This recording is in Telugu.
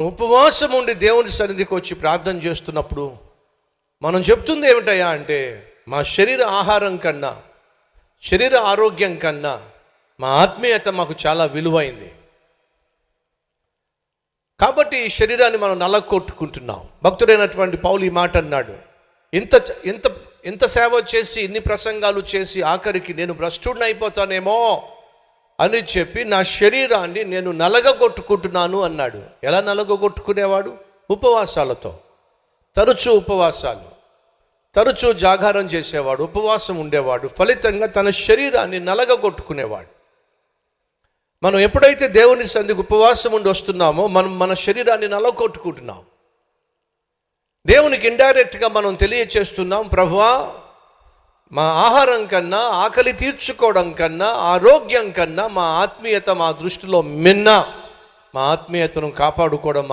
ఉపవాసం ఉండి దేవుని సన్నిధికి వచ్చి ప్రార్థన చేస్తున్నప్పుడు మనం చెప్తుంది ఏమిటయ్యా అంటే, మా శరీర ఆహారం కన్నా, శరీర ఆరోగ్యం కన్నా మా ఆత్మీయత మాకు చాలా విలువైంది. కాబట్టి ఈ శరీరాన్ని మనం నలగొట్టుకుంటున్నాం. భక్తుడైనటువంటి పౌలు ఈ మాట అన్నాడు, ఇంత ఇంత ఇంత సేవ చేసి, ఇన్ని ప్రసంగాలు చేసి ఆఖరికి నేను భ్రష్టుడిని అయిపోతానేమో అని చెప్పి నా శరీరాన్ని నేను నలగగొట్టుకుంటున్నాను అన్నాడు. ఎలా నలగొట్టుకునేవాడు? ఉపవాసాలతో. తరచూ ఉపవాసాలు, తరచూ జాగారం చేసేవాడు, ఉపవాసం ఉండేవాడు. ఫలితంగా తన శరీరాన్ని నలగగొట్టుకునేవాడు. మనం ఎప్పుడైతే దేవుని సన్నిధికి ఉపవాసం ఉండి వస్తున్నామో మనం మన శరీరాన్ని నలగొట్టుకుంటున్నాం. దేవునికి ఇండైరెక్ట్గా మనం తెలియచేస్తున్నాం, ప్రభువా, మా ఆహారం కన్నా, ఆకలి తీర్చుకోవడం కన్నా, ఆరోగ్యం కన్నా మా ఆత్మీయత మా దృష్టిలో మిన్న. మా ఆత్మీయతను కాపాడుకోవడం